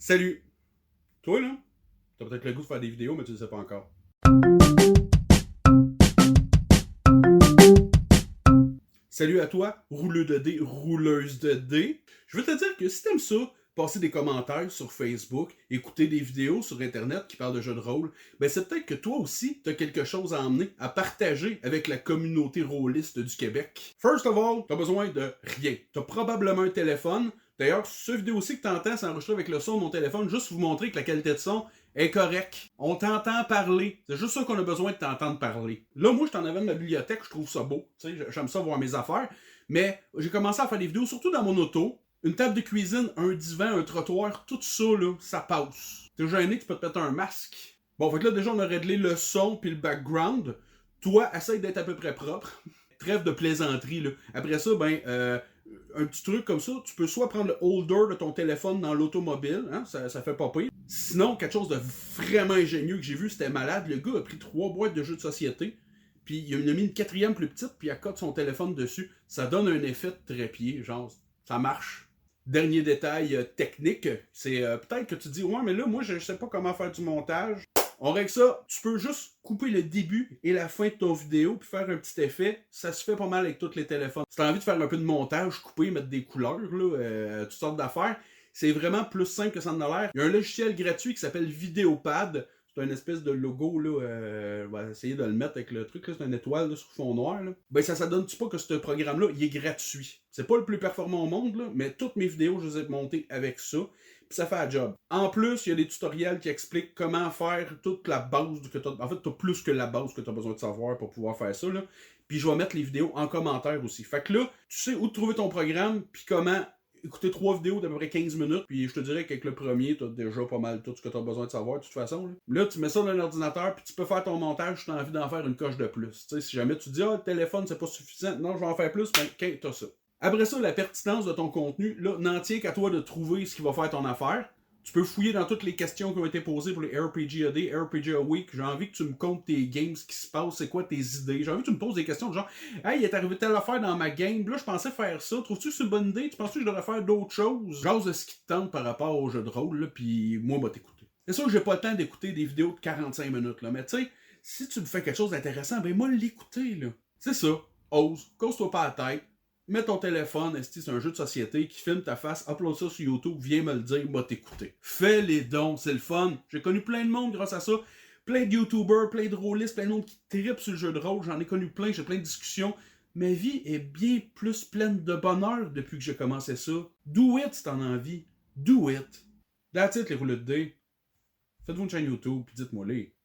Salut! Toi, là, t'as peut-être le goût de faire des vidéos, mais tu le sais pas encore. Salut à toi, rouleux de dés, rouleuse de dés. Je veux te dire que si t'aimes ça, passer des commentaires sur Facebook, écouter des vidéos sur Internet qui parlent de jeux de rôle, ben c'est peut-être que toi aussi, t'as quelque chose à emmener, à partager avec la communauté rôliste du Québec. First of all, t'as besoin de rien. T'as probablement un téléphone. D'ailleurs, ce vidéo aussi que t'entends, c'est enregistré avec le son de mon téléphone, juste pour vous montrer que la qualité de son est correcte. On t'entend parler. C'est juste ça qu'on a besoin de t'entendre parler. Là, moi, je t'en avais de ma bibliothèque, je trouve ça beau. Tu sais, j'aime ça voir mes affaires. Mais j'ai commencé à faire des vidéos, surtout dans mon auto. Une table de cuisine, un divan, un trottoir, tout ça, là, ça passe. T'es gêné, tu peux te mettre un masque. Bon, fait que là, déjà, on a réglé le son puis le background. Toi, essaye d'être à peu près propre. Trêve de plaisanterie, là. Après ça, un petit truc comme ça, tu peux soit prendre le holder de ton téléphone dans l'automobile, hein, ça fait pas pire. Sinon, quelque chose de vraiment ingénieux que j'ai vu, c'était malade. Le gars a pris 3 boîtes de jeux de société, puis il en a mis une 4e plus petite, puis il accote son téléphone dessus. Ça donne un effet de trépied, genre, ça marche. Dernier détail technique, c'est peut-être que tu dis, ouais, mais là, moi, je sais pas comment faire du montage. On règle ça, tu peux juste couper le début et la fin de ton vidéo puis faire un petit effet. Ça se fait pas mal avec tous les téléphones. Si t'as envie de faire un peu de montage, couper, mettre des couleurs, là, toutes sortes d'affaires, c'est vraiment plus simple que ça en a l'air. Il y a un logiciel gratuit qui s'appelle Vidéopad. C'est une espèce de logo, là, on va essayer de le mettre avec le truc, là, c'est une étoile là, sur fond noir. Là. Ben ça donne-tu pas que ce programme-là, il est gratuit. C'est pas le plus performant au monde, là, mais toutes mes vidéos, je les ai montées avec ça. Puis ça fait la job. En plus, il y a des tutoriels qui expliquent comment faire toute la base que tu as. En fait, tu as plus que la base que tu as besoin de savoir pour pouvoir faire ça. Là. Puis je vais mettre les vidéos en commentaire aussi. Fait que là, tu sais où trouver ton programme, puis comment écouter 3 vidéos d'à peu près 15 minutes. Puis je te dirais qu'avec le premier, tu as déjà pas mal tout ce que tu as besoin de savoir de toute façon. Là, tu mets ça dans l'ordinateur, puis tu peux faire ton montage si tu as envie d'en faire une coche de plus. Tu sais, si jamais tu dis, ah, le téléphone, c'est pas suffisant, non, je vais en faire plus, ben, t'as ça. Après ça, la pertinence de ton contenu, là, n'en tient qu'à toi de trouver ce qui va faire ton affaire. Tu peux fouiller dans toutes les questions qui ont été posées pour les RPG AD, RPG Week. J'ai envie que tu me comptes tes games, ce qui se passe, c'est quoi tes idées. J'ai envie que tu me poses des questions de genre, hey, il est arrivé telle affaire dans ma game, là, je pensais faire ça. Trouves-tu que c'est une bonne idée? Tu penses-tu que je devrais faire d'autres choses? Jase de ce qui te tente par rapport au jeu de rôle, là, puis moi, moi, t'écouter. C'est sûr que j'ai pas le temps d'écouter des vidéos de 45 minutes, là, mais tu sais, si tu me fais quelque chose d'intéressant, ben moi, l'écouter, là. C'est ça. Ose, cause-toi pas la tête. Mets ton téléphone, c'est un jeu de société qui filme ta face, upload ça sur YouTube, viens me le dire, moi t'écouter. Fais les dons, c'est le fun. J'ai connu plein de monde grâce à ça. Plein de YouTubers, plein de rôlistes, plein de monde qui trippent sur le jeu de rôle. J'en ai connu plein, j'ai plein de discussions. Ma vie est bien plus pleine de bonheur depuis que j'ai commencé ça. Do it si t'en as envie. Do it. That's it les rouleaux de dés. Faites-vous une chaîne YouTube, puis dites-moi les.